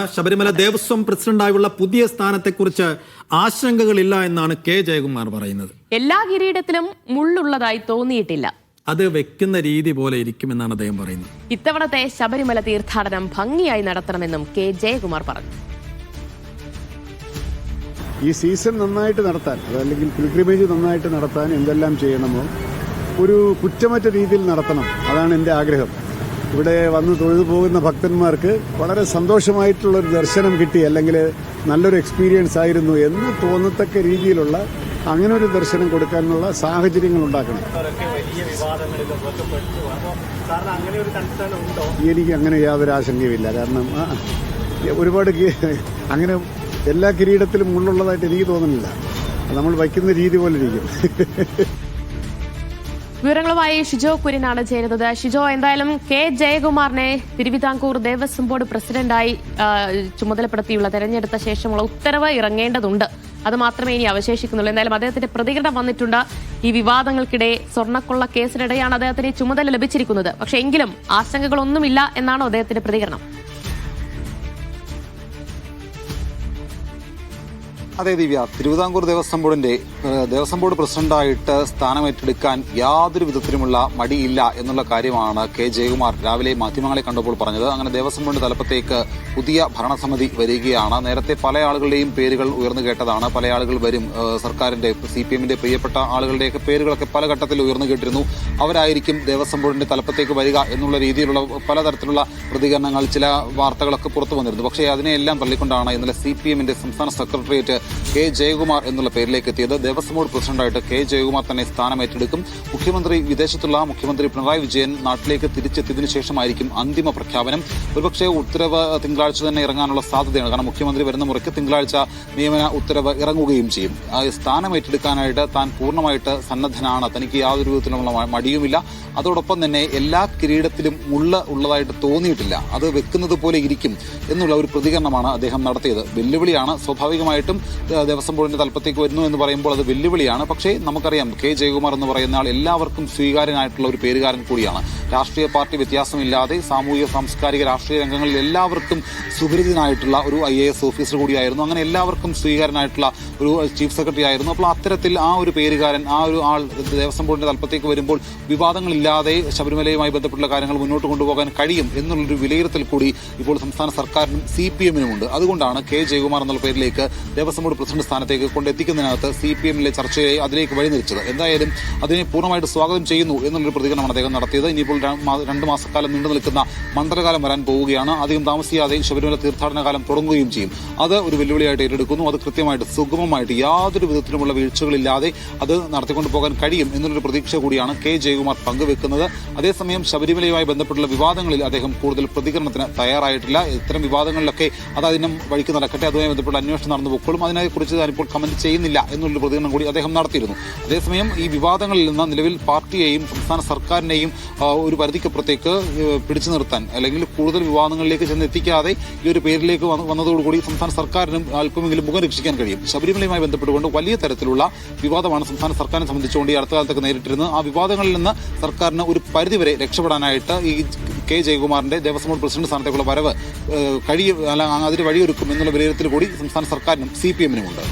ശബരിമല ദേവസ്വം പ്രസിഡന്റായുള്ള പുതിയ സ്ഥാനത്തെക്കുറിച്ച് ആശങ്കകളില്ല എന്നാണ് കെ ജയകുമാർ പറയുന്നത്. എല്ലാ കിരീടത്തിലും മുള്ളുള്ളതായി തോന്നിയിട്ടില്ല. അത് വെക്കുന്ന രീതി പോലെ ഇരിക്കുമെന്നാണ് അദ്ദേഹം പറയുന്നത്. ഇത്തവണത്തെ ശബരിമല തീർത്ഥാടനം ഭംഗിയായി നടത്തണമെന്നും കെ ജയകുമാർ പറഞ്ഞു. ഈ സീസൺ നന്നായിട്ട് നടത്താൻ, അതല്ലെങ്കിൽ പിൽഗ്രിമേജ് നന്നായിട്ട് നടത്താൻ എന്തെല്ലാം ചെയ്യണമോ ഒരു കുറ്റമറ്റ രീതിയിൽ നടത്തണം. അതാണ് എൻ്റെ ആഗ്രഹം. ഇവിടെ വന്ന് തൊഴുതു പോകുന്ന ഭക്തന്മാർക്ക് വളരെ സന്തോഷമായിട്ടുള്ളൊരു ദർശനം കിട്ടി, അല്ലെങ്കിൽ നല്ലൊരു എക്സ്പീരിയൻസ് ആയിരുന്നു എന്ന് തോന്നത്തക്ക രീതിയിലുള്ള അങ്ങനെ ഒരു ദർശനം കൊടുക്കാനുള്ള സാഹചര്യങ്ങൾ ഉണ്ടാക്കണം. എനിക്ക് അങ്ങനെ യാതൊരു ആശങ്കയുമില്ല. കാരണം ഒരുപാട് അങ്ങനെ എല്ലാ കിരീടത്തിലും മുള്ളുള്ളതായിട്ട് എനിക്ക് തോന്നുന്നില്ല. നമ്മൾ വയ്ക്കുന്ന രീതി പോലെ ഇരിക്കും. വിവരങ്ങളുമായി ഷിജോ കുര്യനാണ് ചേരുന്നത്. ഷിജോ, എന്തായാലും കെ ജയകുമാറിനെ തിരുവിതാംകൂർ ദേവസ്വം ബോർഡ് പ്രസിഡന്റായി ചുമതലപ്പെടുത്തിയുള്ള തെരഞ്ഞെടുത്ത ശേഷമുള്ള ഉത്തരവ് ഇറങ്ങേണ്ടതുണ്ട്. അത് മാത്രമേ ഇനി അവശേഷിക്കുന്നുള്ളൂ. എന്തായാലും അദ്ദേഹത്തിന്റെ പ്രതികരണം വന്നിട്ടുണ്ട്. ഈ വിവാദങ്ങൾക്കിടെ സ്വർണ്ണക്കൊള്ള കേസിനിടെയാണ് അദ്ദേഹത്തിന് ചുമതല ലഭിച്ചിരിക്കുന്നത്. പക്ഷേ എങ്കിലും ആശങ്കകളൊന്നുമില്ല എന്നാണോ അദ്ദേഹത്തിന്റെ പ്രതികരണം? അതെ ദിവ്യ, തിരുവിതാംകൂർ ദേവസ്വം ബോർഡ് പ്രസിഡന്റായിട്ട് സ്ഥാനമേറ്റെടുക്കാൻ യാതൊരു വിധത്തിലുമുള്ള മടിയില്ല എന്നുള്ള കാര്യമാണ് കെ ജയകുമാർ രാവിലെ മാധ്യമങ്ങളെ കണ്ടപ്പോൾ പറഞ്ഞത്. അങ്ങനെ ദേവസ്വം ബോർഡ് തലപ്പത്തേക്ക് പുതിയ ഭരണസമിതി വരികയാണ്. നേരത്തെ പല ആളുകളുടെയും പേരുകൾ ഉയർന്നു കേട്ടതാണ്. പല ആളുകൾ വരും, സർക്കാരിന്റെ CPM-ന്റെ പ്രിയപ്പെട്ട ആളുകളുടെയൊക്കെ പേരുകളൊക്കെ പല ഘട്ടത്തിൽ ഉയർന്നു കേട്ടിരുന്നു. അവരായിരിക്കും ദേവസ്വം ബോർഡിന്റെ തലപ്പത്തേക്ക് വരിക എന്നുള്ള രീതിയിലുള്ള പലതരത്തിലുള്ള പ്രതികരണങ്ങൾ, ചില വാർത്തകളൊക്കെ പുറത്തു വന്നിരുന്നു. പക്ഷേ അതിനെയെല്ലാം തള്ളിക്കൊണ്ടാണ് ഇന്നലെ CPM-ന്റെ സംസ്ഥാന സെക്രട്ടേറിയറ്റ് കെ ജയകുമാർ എന്നുള്ള പേരിലേക്ക് എത്തിയത്. ദേവസ്വം ബോർഡ് പ്രസിഡന്റായിട്ട് കെ ജയകുമാർ തന്നെ സ്ഥാനം ഏറ്റെടുക്കും. വിദേശത്തുള്ള മുഖ്യമന്ത്രി പിണറായി വിജയൻ നാട്ടിലേക്ക് തിരിച്ചെത്തിയതിനു ശേഷമായിരിക്കും അന്തിമ പ്രഖ്യാപനം. ഒരുപക്ഷെ ഉത്തരവ് തിങ്കളാഴ്ച തന്നെ ഇറങ്ങാനുള്ള സാധ്യതയാണ്. കാരണം മുഖ്യമന്ത്രി വരുന്ന മുറയ്ക്ക് തിങ്കളാഴ്ച നിയമന ഉത്തരവ് ഇറങ്ങുകയും ചെയ്യും. സ്ഥാനം ഏറ്റെടുക്കാനായിട്ട് താൻ പൂർണ്ണമായിട്ട് സന്നദ്ധനാണ്. തനിക്ക് യാതൊരു വിധത്തിലുള്ള മടിയുമില്ല. അതോടൊപ്പം തന്നെ എല്ലാ കിരീടത്തിലും ഉള്ളതായിട്ട് തോന്നിയിട്ടില്ല. അത് വെക്കുന്നത് പോലെ ഇരിക്കും എന്നുള്ള ഒരു പ്രതികരണമാണ് അദ്ദേഹം നടത്തിയത്. വെല്ലുവിളിയാണ്. സ്വാഭാവികമായിട്ടും ദേവസ്വം ബോർഡിന്റെ തലപ്പത്തേക്ക് വരുന്നു എന്ന് പറയുമ്പോൾ അത് വെല്ലുവിളിയാണ്. പക്ഷേ നമുക്കറിയാം, കെ ജയകുമാർ എന്ന് പറയുന്ന ആൾ എല്ലാവർക്കും സ്വീകാര്യനായിട്ടുള്ള ഒരു പേരുകാരൻ കൂടിയാണ്. രാഷ്ട്രീയ പാർട്ടി വ്യത്യാസമില്ലാതെ സാമൂഹിക സാംസ്കാരിക രാഷ്ട്രീയ രംഗങ്ങളിൽ എല്ലാവർക്കും സുപരിചിതനായിട്ടുള്ള ഒരു IAS ഓഫീസർ കൂടിയായിരുന്നു. അങ്ങനെ എല്ലാവർക്കും സ്വീകാര്യനായിട്ടുള്ള ഒരു ചീഫ് സെക്രട്ടറി ആയിരുന്നു. അപ്പോൾ അത്തരത്തിൽ ആ ഒരു പേരുകാരൻ, ആ ഒരു ആൾ ദേവസ്വം ബോർഡിന്റെ തലപ്പത്തേക്ക് വരുമ്പോൾ വിവാദങ്ങളില്ലാതെ ശബരിമലയുമായി ബന്ധപ്പെട്ടുള്ള കാര്യങ്ങൾ മുന്നോട്ട് കൊണ്ടുപോകാൻ കഴിയും എന്നുള്ളൊരു വിലയിരുത്തൽ കൂടി ഇപ്പോൾ സംസ്ഥാന സർക്കാരിനും CPM-നും ഉണ്ട്. അതുകൊണ്ടാണ് കെ ജയകുമാർ എന്നുള്ള പേരിലേക്ക് ദേവസ്വം ബോർഡ് പ്രസിഡന്റ് സ്ഥാനത്തേക്ക് കൊണ്ടെത്തിക്കുന്നതിനകത്ത് CPM-ലെ ചർച്ചയെ അതിലേക്ക് വഴിനിരിച്ചത്. എന്തായാലും അതിനെ പൂർണ്ണമായിട്ട് സ്വാഗതം ചെയ്യുന്നു എന്നുള്ളൊരു പ്രതികരണമാണ് അദ്ദേഹം നടത്തിയത്. ഇനിയിപ്പോൾ 2 മാസക്കാലം നീണ്ടു നിൽക്കുന്ന മണ്ഡലകാലം വരാൻ പോവുകയാണ്. അധികം താമസിയാതെ ശബരിമല തീർത്ഥാടന കാലം തുടങ്ങുകയും ചെയ്യും. അത് ഒരു വെല്ലുവിളിയായിട്ട് ഏറ്റെടുക്കുന്നു. അത് കൃത്യമായിട്ട് സുഗമമായിട്ട് യാതൊരു വിധത്തിലുമുള്ള വീഴ്ചകളില്ലാതെ അത് നടത്തിക്കൊണ്ടു പോകാൻ കഴിയും എന്നുള്ളൊരു പ്രതീക്ഷ കൂടിയാണ് കെ ജയകുമാർ പങ്കുവെക്കുന്നത്. അതേസമയം ശബരിമലയുമായി ബന്ധപ്പെട്ടുള്ള വിവാദങ്ങളിൽ അദ്ദേഹം കൂടുതൽ പ്രതികരണത്തിന് തയ്യാറായിട്ടില്ല. ഇത്തരം വിവാദങ്ങളിലൊക്കെ അതിനും വഴിക്ക് നടക്കട്ടെ, അതുമായി ബന്ധപ്പെട്ട അന്വേഷണം നടന്നു പോയിക്കോളും, അതിനെക്കുറിച്ച് ഞാനിപ്പോൾ കമന്റ് ചെയ്യുന്നില്ല എന്നുള്ളൊരു പ്രതികരണം കൂടി അദ്ദേഹം നടത്തിയിരുന്നു. അതേസമയം ഈ വിവാദങ്ങളിൽ നിന്ന് നിലവിൽ പാർട്ടിയെയും സംസ്ഥാന സർക്കാരിനെയും ഒരു പരിധിക്കപ്പുറത്തേക്ക് പിടിച്ചു നിർത്താൻ, അല്ലെങ്കിൽ കൂടുതൽ വിവാദങ്ങളിലേക്ക് ചെന്നെത്തിക്കാതെ ഈ ഒരു പേരിലേക്ക് വന്നതോടുകൂടി സംസ്ഥാന സർക്കാരിനും അല്പമെങ്കിലും മുഖം രക്ഷിക്കാൻ കഴിയും. ശബരിമലയുമായി ബന്ധപ്പെട്ടുകൊണ്ട് വലിയ തരത്തിലുള്ള വിവാദമാണ് സംസ്ഥാന സർക്കാരിനെ സംബന്ധിച്ചുകൊണ്ട് ഈ അടുത്ത കാലത്തൊക്കെ നേരിട്ടിരുന്നത്. ആ വിവാദങ്ങളിൽ നിന്ന് സർക്കാരിന് ഒരു പരിധിവരെ രക്ഷപ്പെടാനായിട്ട് ഈ കെ ജയകുമാറിന്റെ ദേവസ്വം ബോർഡ് പ്രസിഡന്റ് സ്ഥാനത്തേക്കുള്ള വരവ് അതിന് വഴിയൊരുക്കും എന്നുള്ള വിലയിരുത്തൽ കൂടി സംസ്ഥാന സർക്കാരിനും CPM-നും ഉണ്ട്.